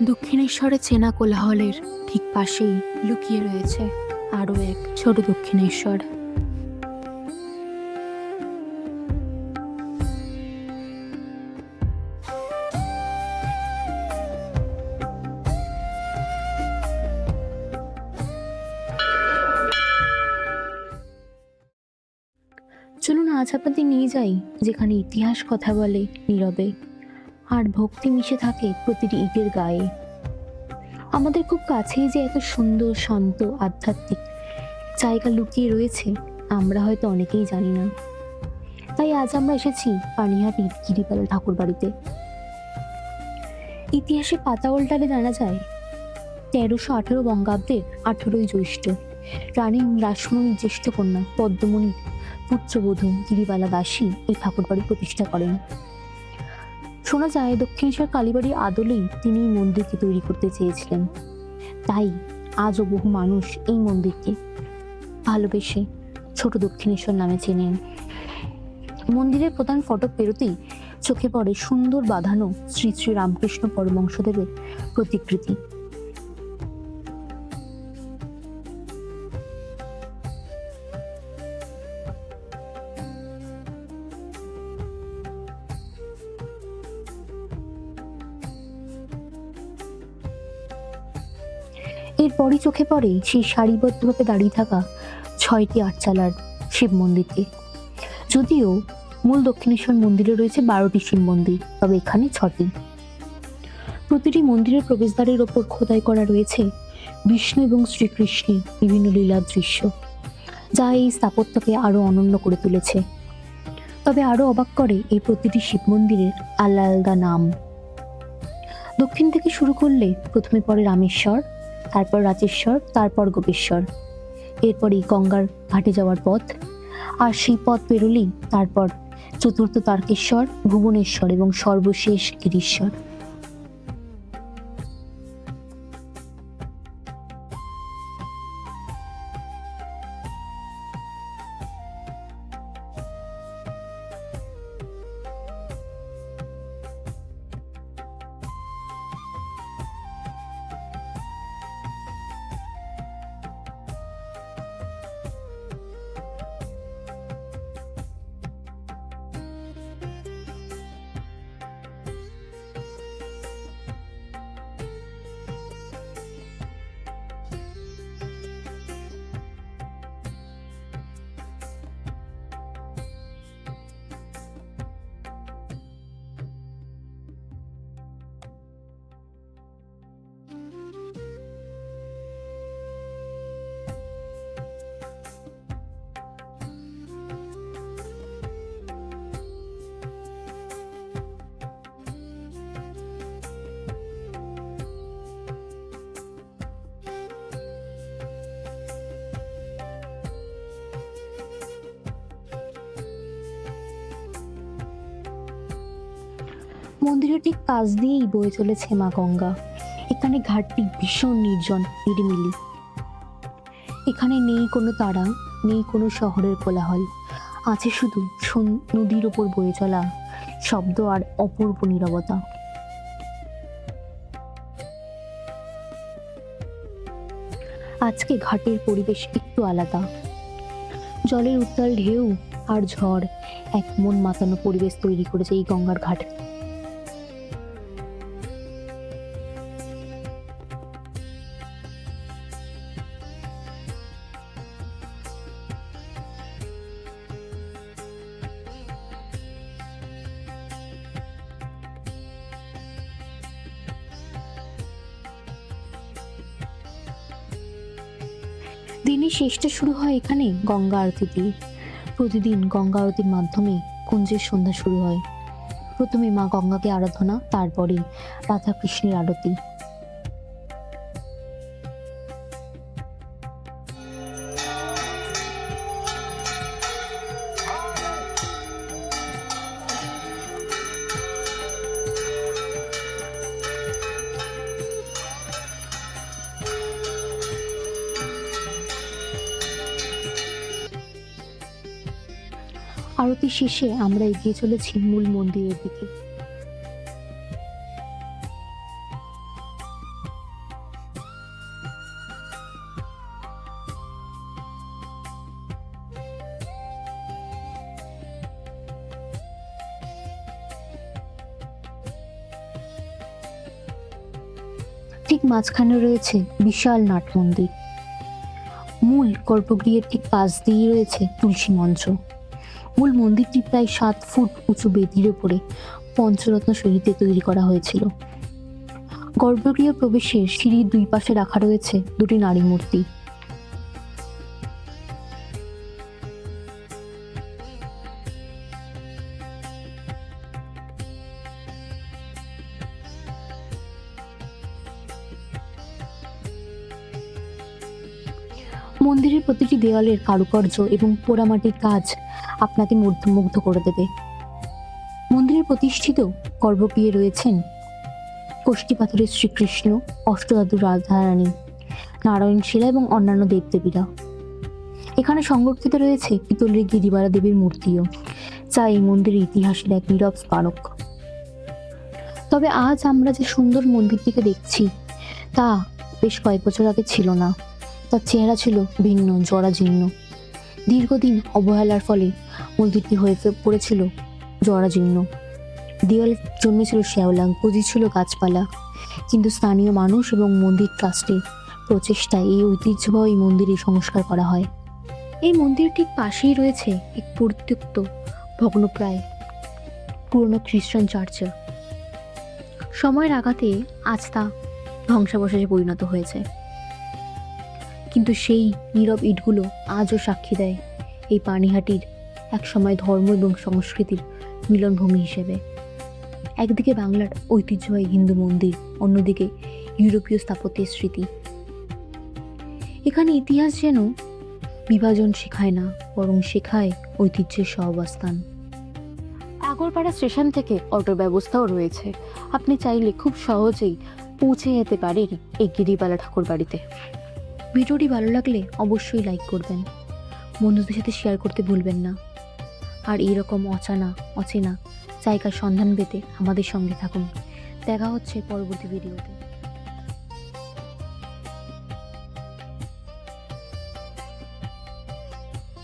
দক্ষিণেশ্বরের চেনা কোলাহলের ঠিক পাশেই লুকিয়ে রয়েছে আরও এক ছোট দক্ষিণেশ্বর। চলুন আজ আপনাদের নিয়ে যাই যেখানে ইতিহাস কথা বলে নীরবে, আর ভক্তি মিশে থাকে প্রতিটি ইটের গায়ে। আমাদের খুব কাছেই যে এত সুন্দর, শান্ত, আধ্যাত্মিক জায়গা লুকিয়ে রয়েছে আমরা হয়তো অনেকেই জানি না। তাই আজ আমরা এসেছি পানিহাটির গিরিপালা ঠাকুর বাড়িতে। ইতিহাসে পাতা উল্টালে জানা যায় 1318 বঙ্গাব্দের 18ই জ্যৈষ্ঠ রানী রাসমণির জ্যেষ্ঠ কন্যা পদ্মমণির পুত্রবধূ গিরিবালা দাসী এই ঠাকুর বাড়ি প্রতিষ্ঠা করেন। শোনা যায় দক্ষিণেশ্বর কালীবাড়ির আদলেই তিনি এই মন্দিরকে তৈরি করতে চেয়েছিলেন। তাই আজও বহু মানুষ এই মন্দিরকে ভালোবেসে ছোট দক্ষিণেশ্বর নামে চেনেন। মন্দিরের প্রধান ফটক পেরোতেই চোখে পড়ে সুন্দর বাঁধানো শ্রী শ্রী রামকৃষ্ণ পরমহংসদেবের প্রতিকৃতি। এরপরই চোখে পড়ে সেই সারিবদ্ধভাবে দাঁড়িয়ে থাকা 6টি আটচালার শিব মন্দিরকে। যদিও মূল দক্ষিণেশ্বর মন্দিরে রয়েছে 12টি শিব মন্দির, তবে এখানে 6টি। প্রতিটি মন্দিরের প্রবেশদ্বারের ওপর খোদাই করা রয়েছে বিষ্ণু এবং শ্রীকৃষ্ণের বিভিন্ন লীলার দৃশ্য, যা এই স্থাপত্যকে আরো অনন্য করে তুলেছে। তবে আরো অবাক করে এই প্রতিটি শিব মন্দিরের আলাদা আলাদা নাম। দক্ষিণ থেকে শুরু করলে প্রথমে পড়ে রামেশ্বর, তারপর রাজেশ্বর, তারপর গোপেশ্বর। এরপরই গঙ্গার ঘাটে যাওয়ার পথ, আর সেই পথ পেরোলেই তারপর চতুর্থ তারকেশ্বর, ভুবনেশ্বর এবং সর্বশেষ গিরিশ্বর। মন্দিরের ঠিক কাছ দিয়েই বয়ে চলেছে মা গঙ্গা। এখানে ঘাটটি ভীষণ নির্জন, নিরিবিলি। এখানে নেই কোনো তারা, নেই কোনো শহরের কোলাহল, আছে শুধু নদীর ওপর বয়ে চলা শব্দ আর অপূর্ব নীরবতা। আজকে ঘাটের পরিবেশ একটু আলাদা। জলের উত্তাল ঢেউ আর ঝড় এক মন মাতানো পরিবেশ তৈরি করেছে এই গঙ্গার ঘাট। দিনের শেষটা শুরু হয় এখানে গঙ্গা আরতি দিয়ে। প্রতিদিন গঙ্গা আরতির মাধ্যমে কুঞ্জের সন্ধ্যা শুরু হয়। প্রথমে মা গঙ্গাকে আরাধনা, তারপরে রাধা কৃষ্ণের আরতি। আরতি শেষে আমরা এগিয়ে চলেছি মূল মন্দিরের দিকে। ঠিক মাঝখানে রয়েছে বিশাল নাট মন্দির। মূল গর্ভগৃহের ঠিক পাশ দিয়ে রয়েছে তুলসী মঞ্চ। মূল মন্দিরটি প্রায় 7 ফুট উঁচু বেদির ওপরে পঞ্চরত্ন শৈলীতে তৈরি করা হয়েছিল। গর্ভগৃহ প্রবেশের সিঁড়ির দুই পাশে রাখা রয়েছে দুটি নারী মূর্তি। মন্দিরের প্রতিটি দেওয়ালের কারুকার্য এবং পোড়ামাটির কাজ আপনাকে মুগ্ধ করে দেবে। মন্দিরের প্রতিষ্ঠিত গর্ভগৃহে রয়েছেন কষ্টি পাথরের শ্রীকৃষ্ণ, অষ্টধাতুর রাধারানী, নারায়ণ শিলা এবং অন্যান্য দেবদেবীরা। এখানে সংরক্ষিত রয়েছে পিতলের গিরিবালা দেবীর মূর্তিও, যা এই মন্দিরের ইতিহাসের এক নীরব স্মারক। তবে আজ আমরা যে সুন্দর মন্দিরটিকে দেখছি তা বেশ কয়েক বছর আগে ছিল না। তার চেহারা ছিল ভিন্ন, জরাজীর্ণ। দীর্ঘদিন অবহেলার ফলে মন্দিরটি হয়ে পড়েছিল জরাজীর্ণ। দেওয়ালে জন্মেছিল শ্যাওলা, গজিয়েছিল গাছপালা। কিন্তু স্থানীয় মানুষ এবং মন্দির ট্রাস্টের প্রচেষ্টায় এই ঐতিহ্যবাহী মন্দিরে সংস্কার করা হয়। এই মন্দির ঠিক পাশেই রয়েছে এক পরিত্যক্ত ভগ্নপ্রায় পুরনো খ্রিস্টান চার্চ। সময়ের আঘাতে আজ তা ধ্বংসাবশেষে পরিণত হয়েছে, কিন্তু সেই নীরব ইটগুলো আজও সাক্ষী দেয় এই পানিহাটির একসময় ধর্ম এবং সংস্কৃতির মিলনভূমি হিসেবে। একদিকে বাংলার ঐতিহ্যবাহী হিন্দু মন্দির, অন্যদিকে ইউরোপীয় স্থাপত্যের স্মৃতি। এখানে ইতিহাস যেন বিভাজন শেখায় না, বরং শেখায় ঐতিহ্যের সহাবস্থান। আগরপাড়া স্টেশন থেকে অটোর ব্যবস্থাও রয়েছে। আপনি চাইলে খুব সহজেই পৌঁছে যেতে পারেন এই গিরিবালা ঠাকুর বাড়িতে। ভিডিওটি ভালো লাগলে অবশ্যই লাইক করবেন, বন্ধুদের সাথে শেয়ার করতে ভুলবেন না। আর এইরকম অচেনা জায়গার সন্ধান পেতে আমাদের সঙ্গে থাকুন। দেখা হচ্ছে পরবর্তী ভিডিওতে।